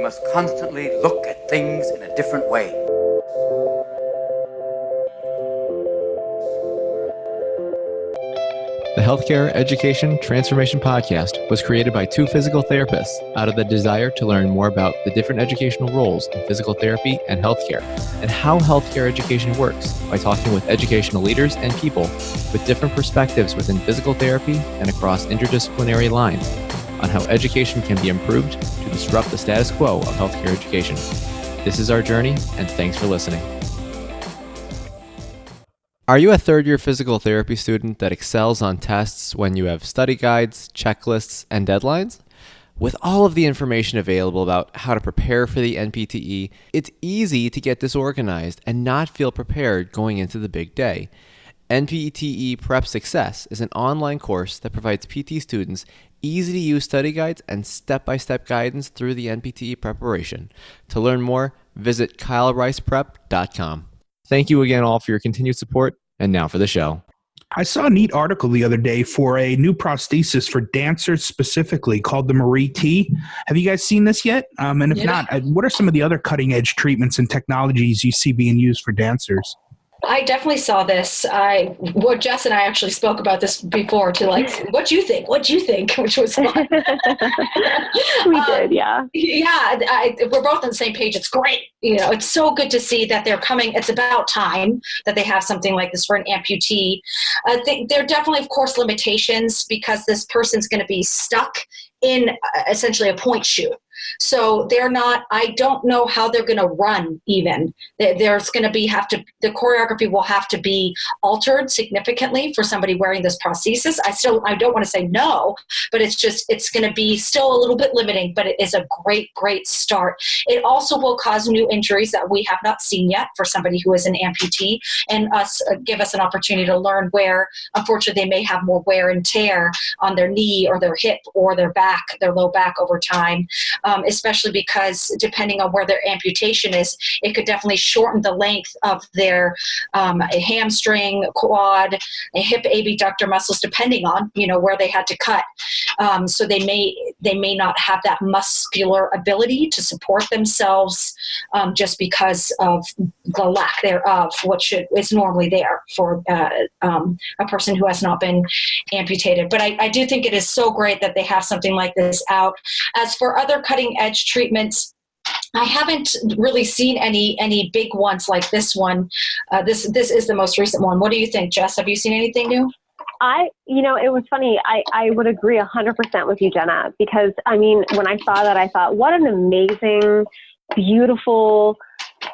we must constantly look at things in a different way. The Healthcare Education Transformation Podcast was created by two physical therapists out of the desire to learn more about the different educational roles in physical therapy and healthcare, and how healthcare education works by talking with educational leaders and people with different perspectives within physical therapy and across interdisciplinary lines on how education can be improved to disrupt the status quo of healthcare education. This is our journey, and thanks for listening. Are you a third-year physical therapy student that excels on tests when you have study guides, checklists, and deadlines? With all of the information available about how to prepare for the NPTE, it's easy to get disorganized and not feel prepared going into the big day. NPTE Prep Success is an online course that provides PT students easy-to-use study guides and step-by-step guidance through the NPTE preparation. To learn more, visit kylericeprep.com. Thank you again all for your continued support, and now for the show. I saw a neat article the other day for a new prosthesis for dancers specifically called the Marie T. Have you guys seen this yet? And if not, what are some of the other cutting-edge treatments and technologies you see being used for dancers? I definitely saw this. Jess and I actually spoke about this before to what do you think? What do you think? Which was fun. We did, yeah. Yeah, we're both on the same page. It's great. It's so good to see that they're coming. It's about time that they have something like this for an amputee. There are definitely, of course, limitations because this person's going to be stuck in essentially a point shoe. So I don't know how they're going to run even. There's going to be, the choreography will have to be altered significantly for somebody wearing this prosthesis. I don't want to say no, but it's going to be still a little bit limiting, but it is a great, great start. It also will cause new injuries that we have not seen yet for somebody who is an amputee, and give us an opportunity to learn where, unfortunately, they may have more wear and tear on their knee or their hip or their back, their low back over time. Especially because depending on where their amputation is, it could definitely shorten the length of their hamstring, quad, hip abductor muscles, depending on where they had to cut. So they may not have that muscular ability to support themselves just because of the lack thereof, which is normally there for a person who has not been amputated. But I do think it is so great that they have something like this out. As for other cutting edge treatments, I haven't really seen any big ones like this one. This is the most recent one. What do you think, Jess? Have you seen anything new? It was funny. I would agree 100% with you, Jenna, because when I saw that, I thought, what an amazing, beautiful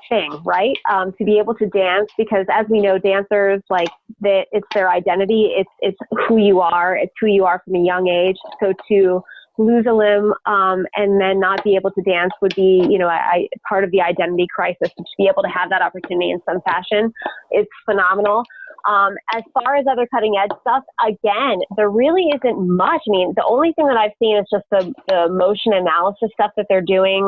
thing, right? To be able to dance, because as we know, dancers, it's their identity. It's who you are. It's who you are from a young age. So to lose a limb and then not be able to dance would be, part of the identity crisis. To be able to have that opportunity in some fashion is phenomenal. As far as other cutting edge stuff, again, there really isn't much. The only thing that I've seen is just the motion analysis stuff that they're doing.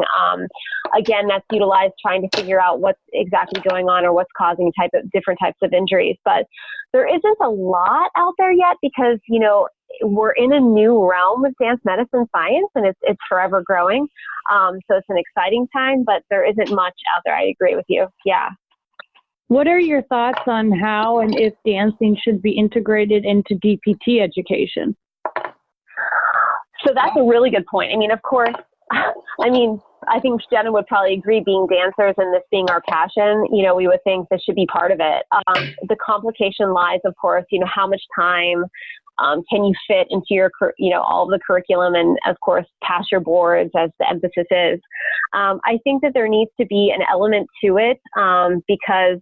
Again, that's utilized trying to figure out what's exactly going on or what's causing different types of injuries. But there isn't a lot out there yet because, we're in a new realm with dance medicine science, and it's forever growing. So it's an exciting time, but there isn't much out there. I agree with you. Yeah. What are your thoughts on how and if dancing should be integrated into DPT education? So that's a really good point. Of course, I think Jenna would probably agree, being dancers and this being our passion, we would think this should be part of it. The complication lies, of course, how much time can you fit into your, all of the curriculum and, of course, pass your boards, as the emphasis is. I think that there needs to be an element to it because,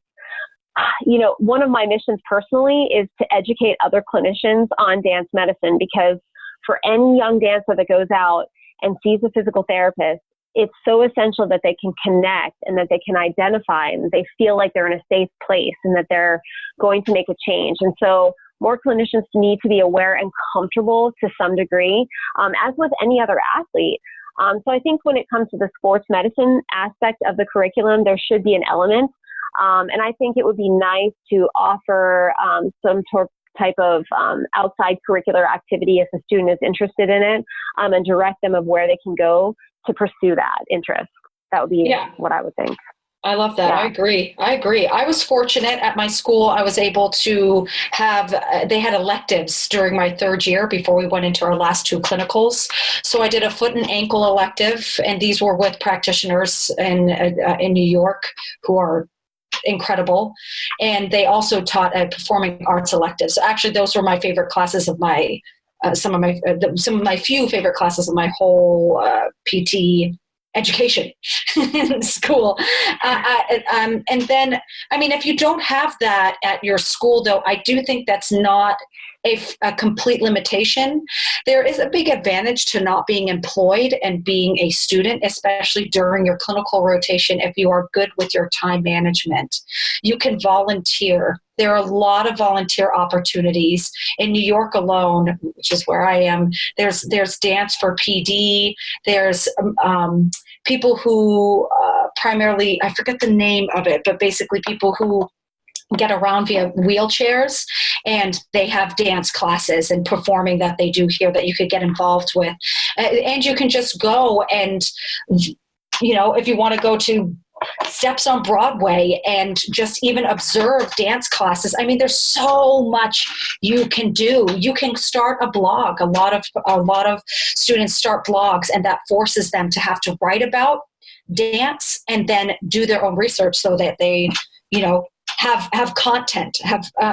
one of my missions personally is to educate other clinicians on dance medicine, because for any young dancer that goes out and sees a physical therapist, it's so essential that they can connect and that they can identify and they feel like they're in a safe place and that they're going to make a change. And so more clinicians need to be aware and comfortable to some degree, as with any other athlete. So I think when it comes to the sports medicine aspect of the curriculum, there should be an element. And I think it would be nice to offer some type of outside curricular activity if a student is interested in it, and direct them of where they can go to pursue that interest. That would be what I would think. I love that. Yeah. I agree. I was fortunate at my school. I was able to have, they had electives during my third year before we went into our last 2 clinicals. So I did a foot and ankle elective, and these were with practitioners in New York who are incredible. And they also taught a performing arts elective. So actually those were my favorite classes of my, some of my few favorite classes of my whole PT education in school. And then, I mean, if you don't have that at your school, though, I do think that's not a complete limitation. There is a big advantage to not being employed and being a student, especially during your clinical rotation, if you are good with your time management. You can volunteer. There are a lot of volunteer opportunities in New York alone, which is where I am. There's Dance for PD. There's people who primarily, I forget the name of it, but basically people who get around via wheelchairs, and they have dance classes and performing that they do here that you could get involved with. And you can just go and, you know, if you want to go to Steps on Broadway and just even observe dance classes. I mean, there's so much you can do. You can start a blog. A lot of students start blogs, and that forces them to have to write about dance and then do their own research so that they, you know, have content,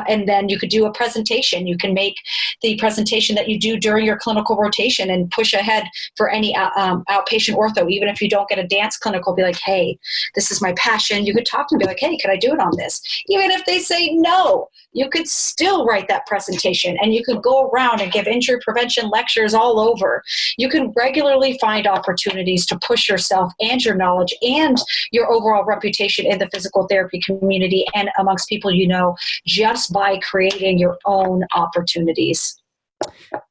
and then you could do a presentation. You can make the presentation that you do during your clinical rotation and push ahead for any outpatient ortho. Even if you don't get a dance clinical, be like, hey, this is my passion. You could talk to them and be like, hey, could I do it on this? Even if they say no, you could still write that presentation, and you could go around and give injury prevention lectures all over. You can regularly find opportunities to push yourself and your knowledge and your overall reputation in the physical therapy community and amongst people you know, just by creating your own opportunities.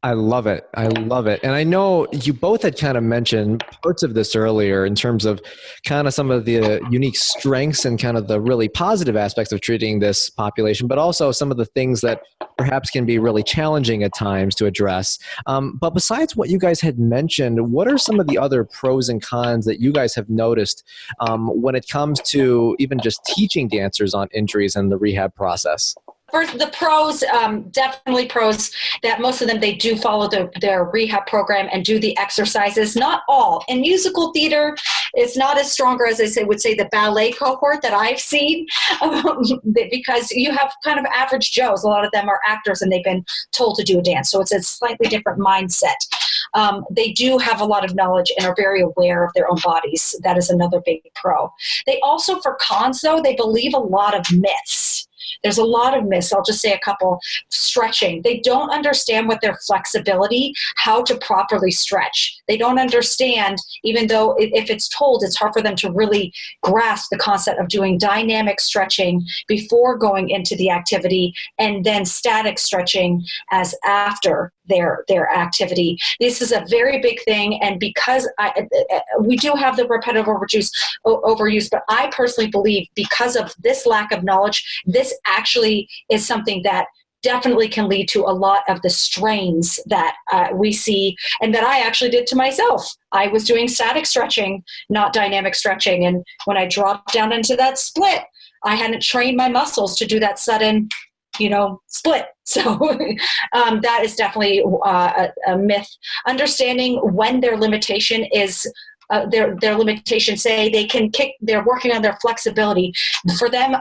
I love it. I love it. And I know you both had kind of mentioned parts of this earlier in terms of kind of some of the unique strengths and kind of the really positive aspects of treating this population, but also some of the things that perhaps can be really challenging at times to address. But besides what you guys had mentioned, what are some of the other pros and cons that you guys have noticed when it comes to even just teaching dancers on injuries and the rehab process? First, the pros, definitely pros that most of them, they do follow their rehab program and do the exercises. Not all. In musical theater, it's not as stronger as I would say the ballet cohort that I've seen, because you have kind of average Joes. A lot of them are actors and they've been told to do a dance. So it's a slightly different mindset. They do have a lot of knowledge and are very aware of their own bodies. That is another big pro. They also, for cons though, they believe a lot of myths. There's a lot of myths. I'll just say a couple. Stretching. They don't understand with their flexibility how to properly stretch. They don't understand, even though if it's told, it's hard for them to really grasp the concept of doing dynamic stretching before going into the activity and then static stretching as after their activity. This is a very big thing, and because we do have the repetitive overuse, but I personally believe because of this lack of knowledge, this actually is something that definitely can lead to a lot of the strains that we see and that I actually did to myself. I was doing static stretching, not dynamic stretching, and when I dropped down into that split, I hadn't trained my muscles to do that sudden split. So that is definitely a myth. Understanding when their limitation is, their limitation, say they can kick, they're working on their flexibility. For them,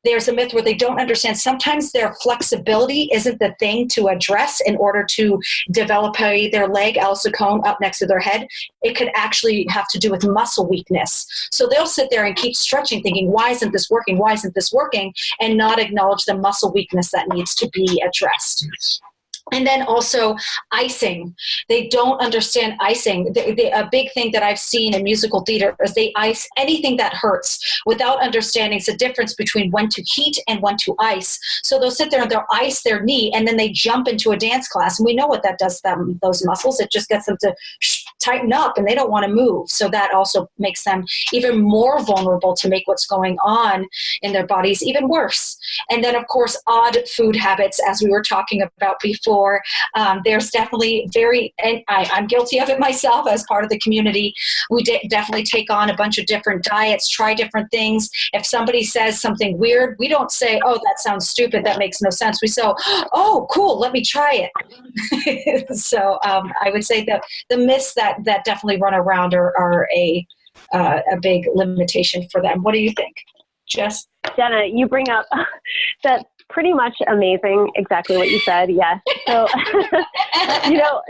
there's a myth where they don't understand. Sometimes their flexibility isn't the thing to address in order to develop their leg, also cone up next to their head. It could actually have to do with muscle weakness. So they'll sit there and keep stretching, thinking, why isn't this working? Why isn't this working? And not acknowledge the muscle weakness that needs to be addressed. And then also icing. They don't understand icing. A big thing that I've seen in musical theater is they ice anything that hurts without understanding the difference between when to heat and when to ice. So they'll sit there and they'll ice their knee, and then they jump into a dance class. And we know what that does to them, those muscles. It just gets them to tighten up, and they don't want to move. So that also makes them even more vulnerable to make what's going on in their bodies even worse. And then, of course, odd food habits, as we were talking about before. There's definitely and I'm guilty of it myself as part of the community. We definitely take on a bunch of different diets, try different things. If somebody says something weird, we don't say, oh, that sounds stupid, that makes no sense. We say, oh, cool, let me try it. So I would say that the myths that definitely run around are a big limitation for them. What do you think, Jess? Jenna, you bring up that pretty much amazing, exactly what you said, yes. So,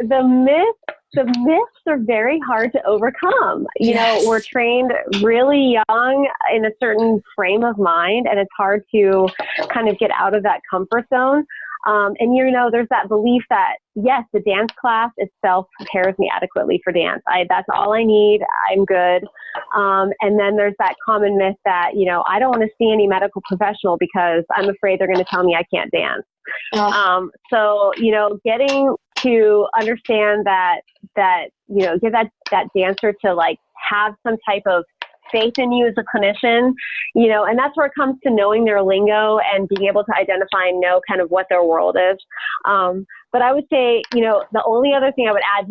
the myths are very hard to overcome. You know, we're trained really young in a certain frame of mind, and it's hard to kind of get out of that comfort zone. And there's that belief that, yes, the dance class itself prepares me adequately for dance. That's all I need. I'm good. And then there's that common myth that, I don't want to see any medical professional because I'm afraid they're going to tell me I can't dance. So, getting to understand that, give that dancer to like have some type of faith in you as a clinician, and that's where it comes to knowing their lingo and being able to identify and know kind of what their world is. But I would say, the only other thing I would add,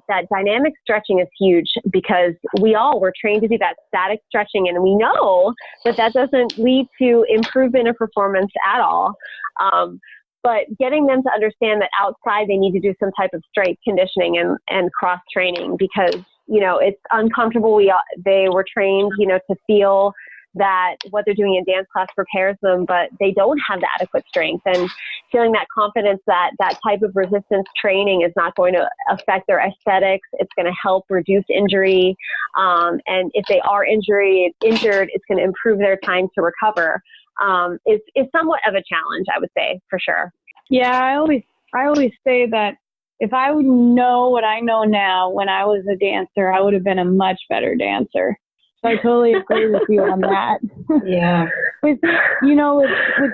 that dynamic stretching is huge because we're trained to do that static stretching, and we know that doesn't lead to improvement in performance at all. But getting them to understand that outside they need to do some type of strength conditioning and cross training because, it's uncomfortable. They were trained, to feel that what they're doing in dance class prepares them, but they don't have the adequate strength, and feeling that confidence that type of resistance training is not going to affect their aesthetics. It's going to help reduce injury. And if they are injured, it's going to improve their time to recover. Is somewhat of a challenge, I would say, for sure. Yeah, I always say that if I would know what I know now when I was a dancer, I would have been a much better dancer. So I totally agree with you on that. Yeah. With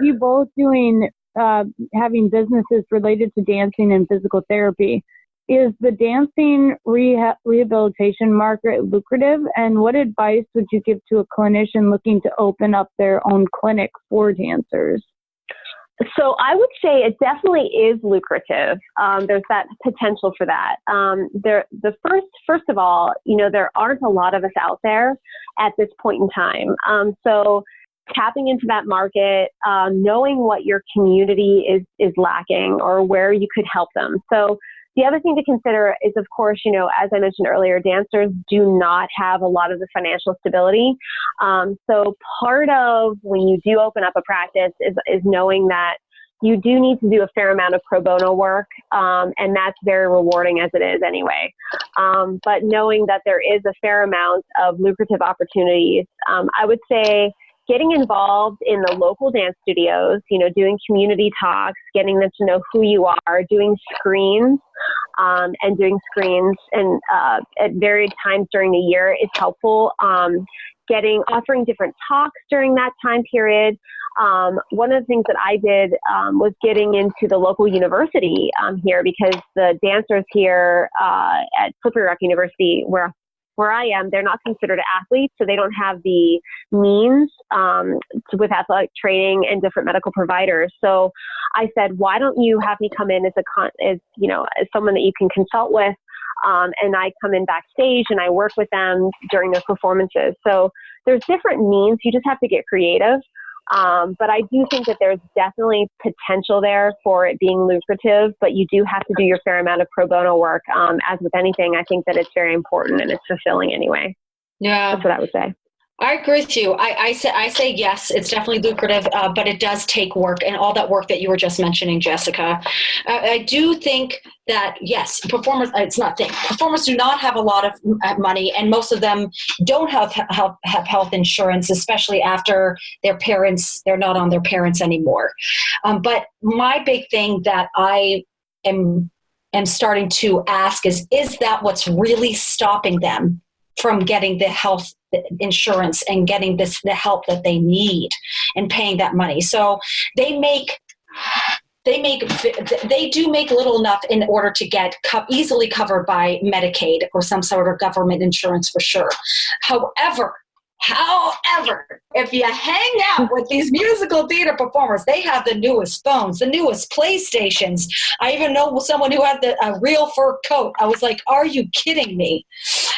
you both doing, having businesses related to dancing and physical therapy, is the dancing rehabilitation market lucrative? And what advice would you give to a clinician looking to open up their own clinic for dancers? So I would say it definitely is lucrative. There's that potential for that. First of all, there aren't a lot of us out there at this point in time. So tapping into that market, knowing what your community is lacking or where you could help them. So the other thing to consider is, of course, as I mentioned earlier, dancers do not have a lot of the financial stability. So part of when you do open up a practice is knowing that you do need to do a fair amount of pro bono work, and that's very rewarding as it is anyway. But knowing that there is a fair amount of lucrative opportunities, I would say getting involved in the local dance studios, doing community talks, getting them to know who you are, doing screens, and at varied times during the year is helpful. Offering different talks during that time period. One of the things that I did was getting into the local university here because the dancers here at Duquesne University, where I am, they're not considered athletes, so they don't have the means with athletic training and different medical providers. So I said, why don't you have me come in as someone that you can consult with, and I come in backstage and I work with them during their performances. So there's different means. You just have to get creative. But I do think that there's definitely potential there for it being lucrative, but you do have to do your fair amount of pro bono work. As with anything, I think that it's very important and it's fulfilling anyway. Yeah. That's what I would say. I agree with you. I say yes, it's definitely lucrative, but it does take work and all that work that you were just mentioning, Jessica. I do think that, yes, performers do not have a lot of money, and most of them don't have health insurance, especially after they're not on their parents anymore. But my big thing that I am starting to ask is that what's really stopping them from getting the health insurance and getting the help that they need and paying that money? So they do make little enough in order to get easily covered by Medicaid or some sort of government insurance for sure. However, if you hang out with these musical theater performers, they have the newest phones, the newest PlayStations. I even know someone who had a real fur coat. I was like, are you kidding me?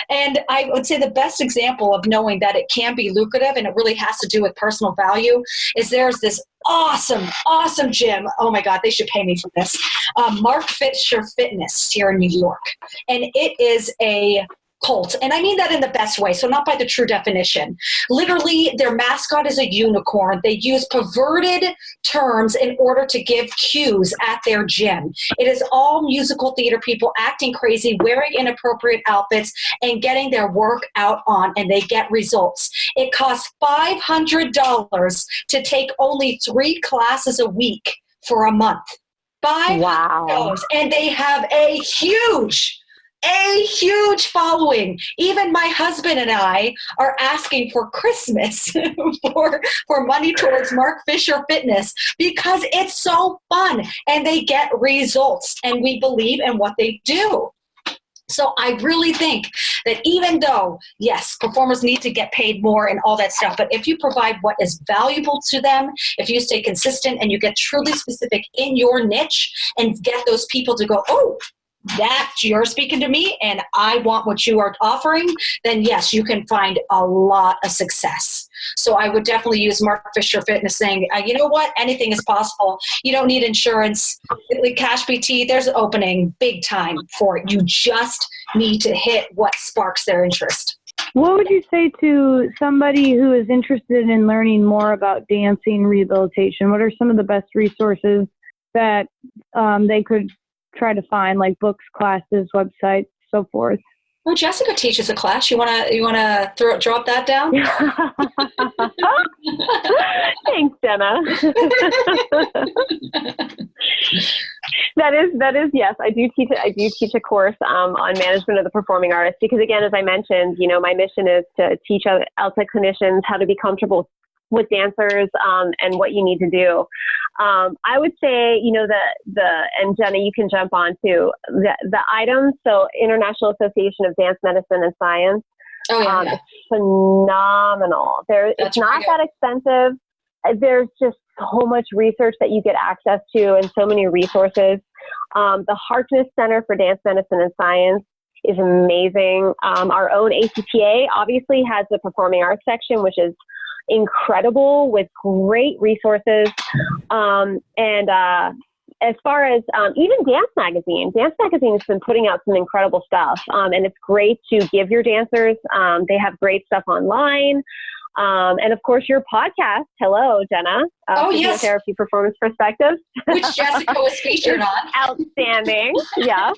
And I would say the best example of knowing that it can be lucrative and it really has to do with personal value is there's this awesome gym. Oh my God, they should pay me for this. Mark Fisher Fitness here in New York. And it is a cult. And I mean that in the best way, so not by the true definition. Literally, their mascot is a unicorn. They use perverted terms in order to give cues at their gym. It is all musical theater people acting crazy, wearing inappropriate outfits, and getting their work out on, and they get results. It costs $500 to take only 3 classes a week for a month. $500. Wow. And they have a huge following. Even my husband and I are asking for Christmas for money towards Mark Fisher Fitness because it's so fun and they get results and we believe in what they do. So I really think that even though, yes, performers need to get paid more and all that stuff, but if you provide what is valuable to them, if you stay consistent and you get truly specific in your niche and get those people to go, oh, that you're speaking to me and I want what you are offering, then yes, you can find a lot of success. So I would definitely use Mark Fisher Fitness saying, you know what, anything is possible. You don't need insurance. Cash PT, there's an opening big time for it. You just need to hit what sparks their interest. What would you say to somebody who is interested in learning more about dancing rehabilitation? What are some of the best resources that they could try to find, like books, classes, websites, so forth? Well, Jessica teaches a class. You wanna drop that down? Thanks, Jenna. That is yes. I do teach a course on management of the performing artist because, again, as I mentioned, my mission is to teach outside clinicians how to be comfortable with dancers and what you need to do. I would say, and Jenna, you can jump on too, the items. So International Association of Dance Medicine and Science. Oh yeah. It's phenomenal. It's not that expensive. There's just so much research that you get access to and so many resources. The Harkness Center for Dance Medicine and Science is amazing. Our own APTA obviously has the performing arts section, which is incredible with great resources. And as far as even Dance Magazine has been putting out some incredible stuff. And it's great to give your dancers. They have great stuff online. And of course your podcast. Hello, Jenna. Yes. Physiotherapy Performance Perspectives. Which Jessica was featured on. Outstanding. Yeah.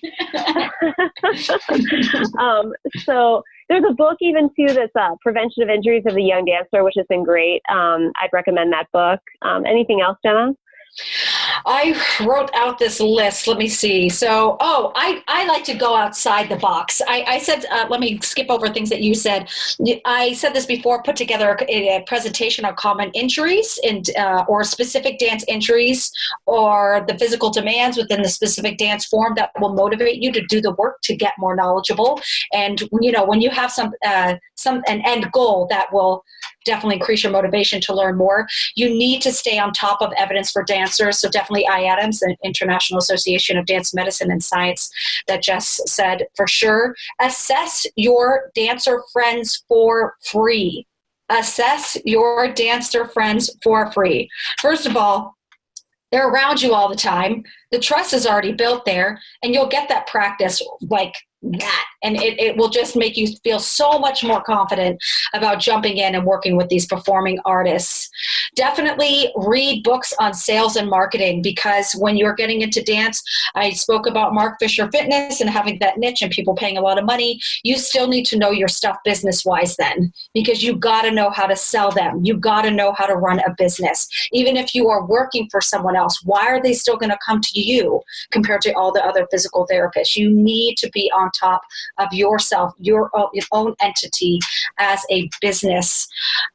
So there's a book even too that's Prevention of Injuries of the Young Dancer, which has been great. I'd recommend that book. Anything else, Jenna? I wrote out this list. Let me see. So, I like to go outside the box. I said, let me skip over things that you said. I said this before, put together a presentation on common injuries and or specific dance injuries or the physical demands within the specific dance form that will motivate you to do the work to get more knowledgeable. And, when you have an end goal that will definitely increase your motivation to learn more, you need to stay on top of evidence for dancers. So definitely IADAMS, the International Association of Dance Medicine and Science that Jess said for sure. Assess your dancer friends for free. Assess your dancer friends for free. First of all, they're around you all the time. The trust is already built there, and you'll get that practice like that. And it will just make you feel so much more confident about jumping in and working with these performing artists. Definitely read books on sales and marketing, because when you're getting into dance, I spoke about Mark Fisher Fitness and having that niche and people paying a lot of money. You still need to know your stuff business-wise then, because you got to know how to sell them. You got to know how to run a business. Even if you are working for someone else, why are they still going to come to you compared to all the other physical therapists? You need to be on top of yourself, your own entity as a business.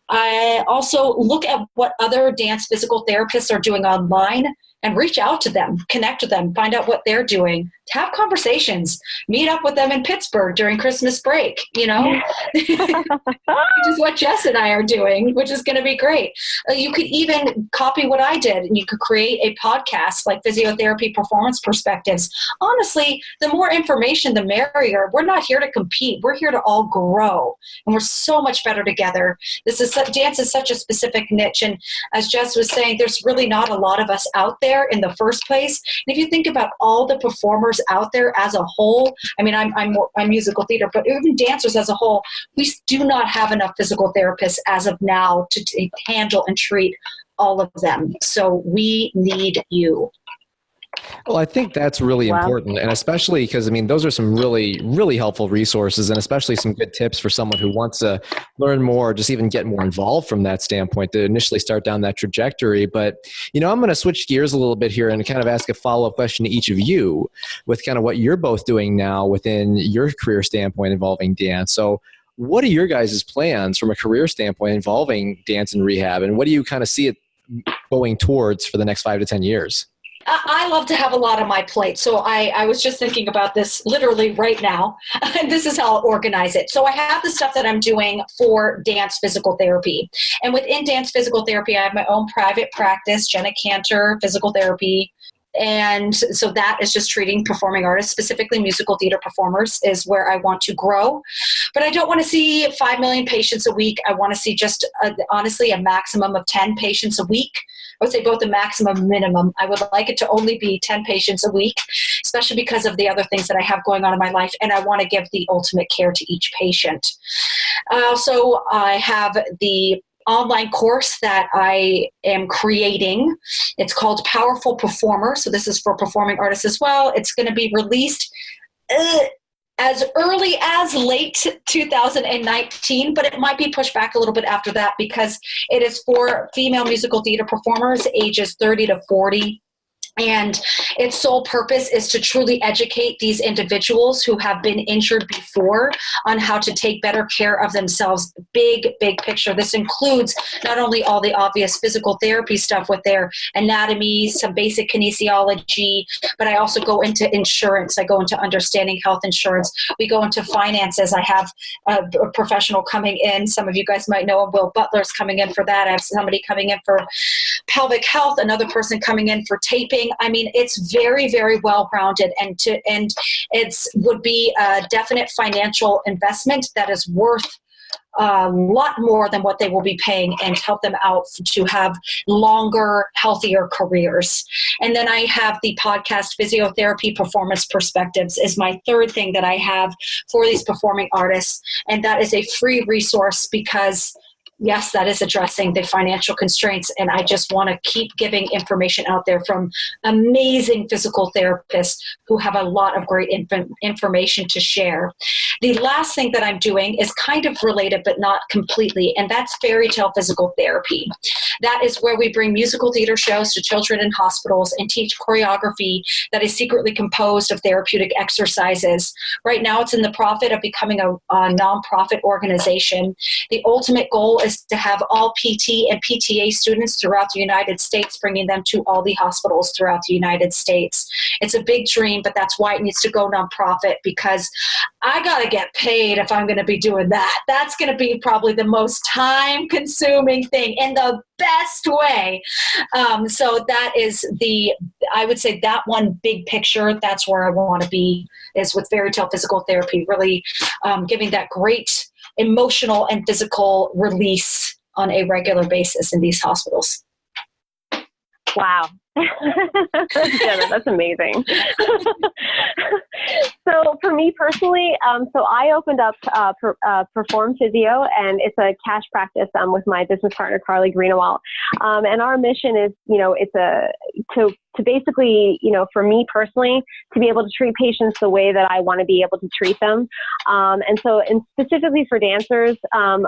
I also look at what other dance physical therapists are doing online and reach out to them, connect with them, find out what they're doing, have conversations, meet up with them in Pittsburgh during Christmas break, which is what Jess and I are doing, which is going to be great. You could even copy what I did, and you could create a podcast like Physiotherapy Performance Perspectives. Honestly, the more information, the merrier. We're not here to compete. We're here to all grow, and we're so much better together. Dance is such a specific niche, and as Jess was saying, there's really not a lot of us out there in the first place. And if you think about all the performers out there as a whole, I mean, I'm musical theater, but even dancers as a whole, we do not have enough physical therapists as of now to handle and treat all of them. So we need you. Well, I think that's really important, and especially because, I mean, those are some really, really helpful resources, and especially some good tips for someone who wants to learn more, just even get more involved from that standpoint to initially start down that trajectory. But, I'm going to switch gears a little bit here and kind of ask a follow-up question to each of you with kind of what you're both doing now within your career standpoint involving dance. So what are your guys' plans from a career standpoint involving dance and rehab, and what do you kind of see it going towards for the next 5 to 10 years? I love to have a lot on my plate. So I was just thinking about this literally right now, and this is how I'll organize it. So I have the stuff that I'm doing for dance physical therapy. And within dance physical therapy, I have my own private practice, Jenna Kantor Physical Therapy. And so that is just treating performing artists, specifically musical theater performers, is where I want to grow. But I don't want to see 5 million patients a week. I want to see just, honestly, a maximum of 10 patients a week. I would say both the maximum and minimum. I would like it to only be 10 patients a week, especially because of the other things that I have going on in my life, and I want to give the ultimate care to each patient. Also, I have the online course that I am creating. It's called Powerful Performer. So this is for performing artists as well. It's going to be released as early as late 2019, but it might be pushed back a little bit after that because it is for female musical theater performers ages 30 to 40. And its sole purpose is to truly educate these individuals who have been injured before on how to take better care of themselves. Big, big picture. This includes not only all the obvious physical therapy stuff with their anatomy, some basic kinesiology, but I also go into insurance. I go into understanding health insurance. We go into finances. I have a professional coming in. Some of you guys might know Will Butler's coming in for that. I have somebody coming in for pelvic health, another person coming in for taping. I mean, it's very, very well-rounded, and it's would be a definite financial investment that is worth a lot more than what they will be paying, and help them out to have longer, healthier careers. And then I have the podcast Physiotherapy Performance Perspectives is my third thing that I have for these performing artists, and that is a free resource because yes, that is addressing the financial constraints, and I just want to keep giving information out there from amazing physical therapists who have a lot of great information to share. The last thing that I'm doing is kind of related, but not completely, and that's Fairy Tale Physical Therapy. That is where we bring musical theater shows to children in hospitals and teach choreography that is secretly composed of therapeutic exercises. Right now, it's in the profit of becoming a nonprofit organization. The ultimate goal is to have all PT and PTA students throughout the United States, bringing them to all the hospitals throughout the United States. It's a big dream, but that's why it needs to go nonprofit, because I got to get paid if I'm going to be doing that. That's going to be probably the most time-consuming thing in the best way. So that is I would say that one big picture, that's where I want to be, is with Fairy Tale Physical Therapy, really giving that great emotional and physical release on a regular basis in these hospitals. Wow. Jenna, that's amazing. So for me personally, so I opened up Perform Physio, and it's a cash practice with my business partner, Carly Greenewalt. And our mission is, it's to basically, for me personally, to be able to treat patients the way that I want to be able to treat them. And specifically for dancers,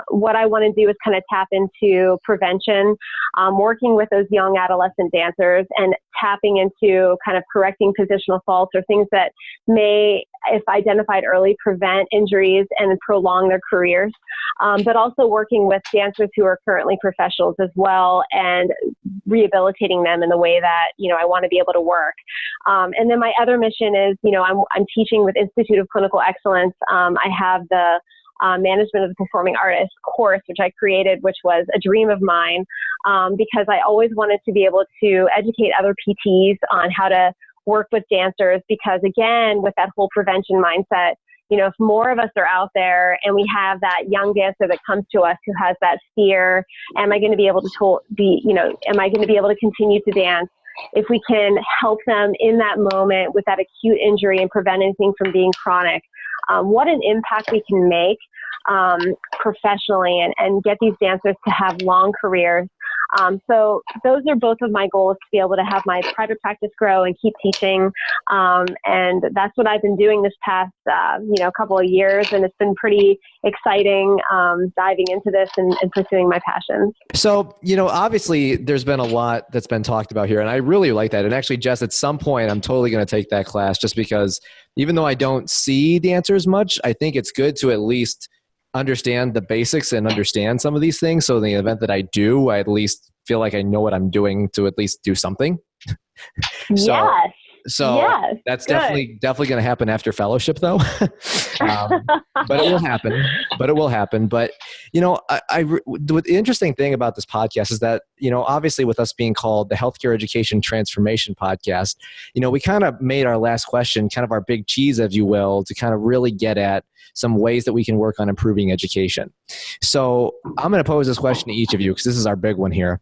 what I want to do is kind of tap into prevention, working with those young adolescent dancers and tapping into kind of correcting positional faults or things that may, if identified early, prevent injuries and prolong their careers. But also working with dancers who are currently professionals as well and rehabilitating them in the way that, I want to be able to work. And then my other mission is, I'm teaching with Institute of Clinical Excellence. I have the Management of the Performing Artist course, which I created, which was a dream of mine, because I always wanted to be able to educate other PTs on how to work with dancers, because again, with that whole prevention mindset, if more of us are out there and we have that young dancer that comes to us who has that fear, am I going to be able to continue to dance? If we can help them in that moment with that acute injury and prevent anything from being chronic, what an impact we can make professionally and get these dancers to have long careers. So those are both of my goals, to be able to have my private practice grow and keep teaching. And that's what I've been doing this past, couple of years. And it's been pretty exciting diving into this and pursuing my passions. So, obviously there's been a lot that's been talked about here, and I really like that. And actually, Jess, at some point, I'm totally going to take that class, just because even though I don't see dancers much, I think it's good to at least understand the basics and understand some of these things. So in the event that I do, I at least feel like I know what I'm doing to at least do something. So yes, that's definitely going to happen after fellowship, though. But it will happen. But, the interesting thing about this podcast is that, obviously with us being called the Healthcare Education Transformation Podcast, we kind of made our last question kind of our big cheese, if you will, to kind of really get at some ways that we can work on improving education. So I'm going to pose this question to each of you, because this is our big one here.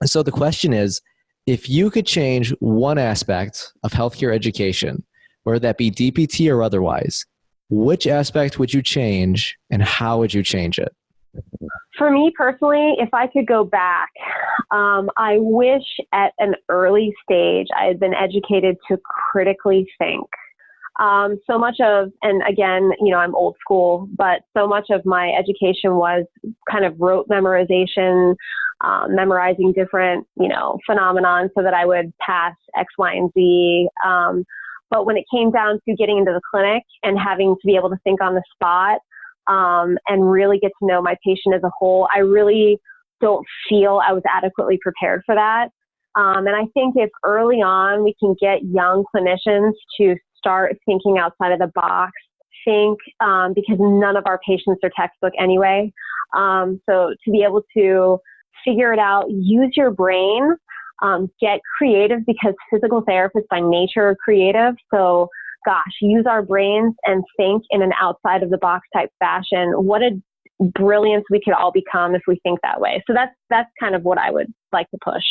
So the question is, if you could change one aspect of healthcare education, whether that be DPT or otherwise, which aspect would you change and how would you change it? For me personally, if I could go back, I wish at an early stage I had been educated to critically think. So much of, and again, I'm old school, but so much of my education was kind of rote memorization, memorizing different, phenomenon so that I would pass X, Y, and Z. But when it came down to getting into the clinic and having to be able to think on the spot, and really get to know my patient as a whole, I really don't feel I was adequately prepared for that. And I think if early on we can get young clinicians to start thinking outside of the box, because none of our patients are textbook anyway. So to be able to figure it out, use your brain, get creative, because physical therapists by nature are creative. So use our brains and think in an outside of the box type fashion. What a brilliance we could all become if we think that way. So that's kind of what I would like to push.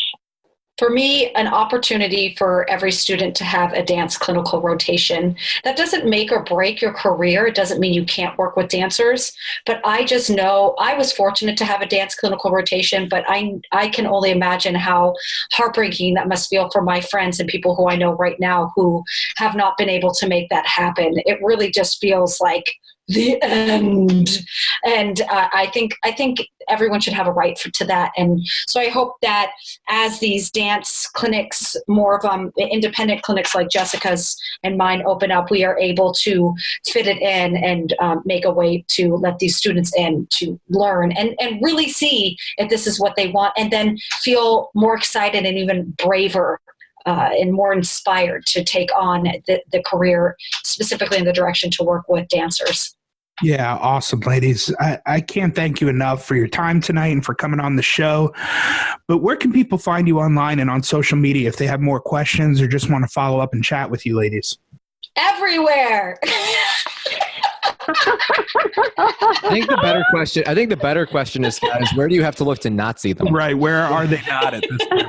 For me, an opportunity for every student to have a dance clinical rotation. That doesn't make or break your career. It doesn't mean you can't work with dancers, but I just know I was fortunate to have a dance clinical rotation, but I can only imagine how heartbreaking that must feel for my friends and people who I know right now who have not been able to make that happen. It really just feels like the end. And I think everyone should have a right to that. And so I hope that as these dance clinics, more of them, independent clinics like Jessica's and mine open up, we are able to fit it in and make a way to let these students in to learn and really see if this is what they want, and then feel more excited and even braver and more inspired to take on the career, specifically in the direction to work with dancers. Yeah, awesome, ladies. I can't thank you enough for your time tonight and for coming on the show. But where can people find you online and on social media if they have more questions or just want to follow up and chat with you, ladies? Everywhere. I think the better question is, guys, where do you have to look to not see them? Right. Where are they not at this point?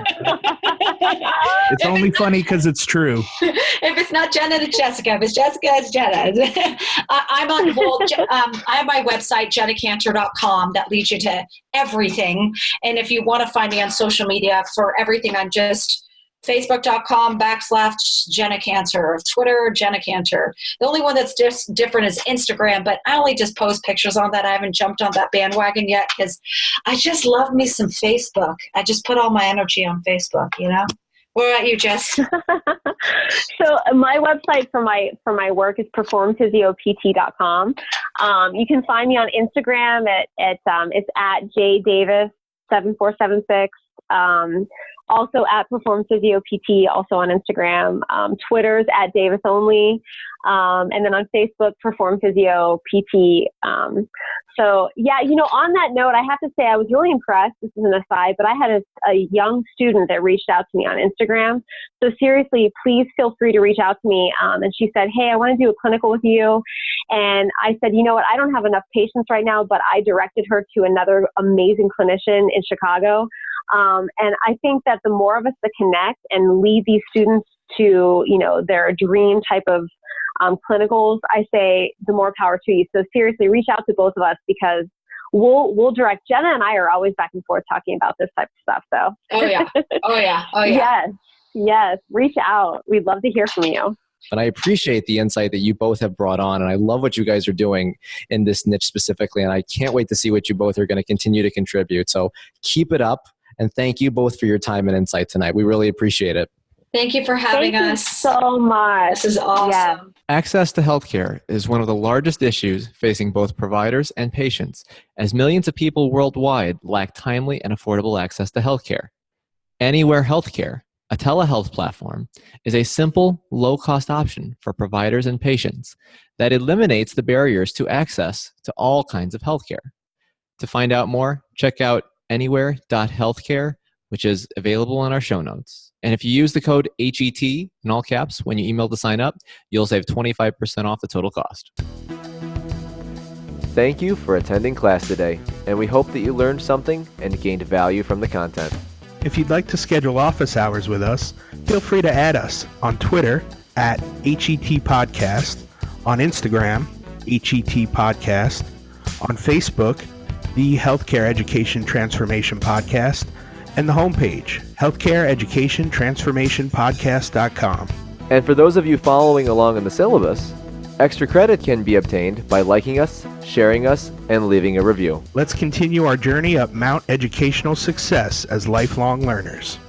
It's only funny because it's true. If it's not Jenna, it's Jessica. If it's Jessica, it's Jenna. I have my website, jennakantor.com, that leads you to everything. And if you want to find me on social media for everything, I'm just facebook.com/Jenna Kantor, Twitter, Jenna Kantor. The only one that's just different is Instagram, but I only just post pictures on that. I haven't jumped on that bandwagon yet because I just love me some Facebook. I just put all my energy on Facebook, you know? What about you, Jess? So my website for my work is performphysiopt.com. You can find me on Instagram it's at jdavis7476. Also at performphysiopt, also on Instagram. Twitter's at Davis Only. And then on Facebook, performphysiopt. So yeah, on that note, I have to say I was really impressed. This is an aside, but I had a young student that reached out to me on Instagram. So seriously, please feel free to reach out to me. And she said, hey, I want to do a clinical with you. And I said, you know what? I don't have enough patients right now, but I directed her to another amazing clinician in Chicago. And I think that the more of us that connect and lead these students to, their dream type of clinicals, I say the more power to you. So seriously, reach out to both of us because we'll direct. Jenna and I are always back and forth talking about this type of stuff. So. Oh yeah. Yes. Reach out. We'd love to hear from you. But I appreciate the insight that you both have brought on, and I love what you guys are doing in this niche specifically, and I can't wait to see what you both are going to continue to contribute. So keep it up, and thank you both for your time and insight tonight. We really appreciate it. Thank you for having us. Thank you so much. This is awesome. Yeah. Access to healthcare is one of the largest issues facing both providers and patients, as millions of people worldwide lack timely and affordable access to healthcare. Anywhere Healthcare, a telehealth platform, is a simple, low-cost option for providers and patients that eliminates the barriers to access to all kinds of healthcare. To find out more, check out anywhere.healthcare, which is available on our show notes. And if you use the code HET in all caps when you email to sign up, you'll save 25% off the total cost. Thank you for attending class today, and we hope that you learned something and gained value from the content. If you'd like to schedule office hours with us, feel free to add us on Twitter at HET Podcast, on Instagram, HET Podcast, on Facebook, the Healthcare Education Transformation Podcast, and the homepage, healthcareeducationtransformationpodcast.com. And for those of you following along in the syllabus, extra credit can be obtained by liking us, sharing us, and leaving a review. Let's continue our journey up Mount Educational Success as lifelong learners.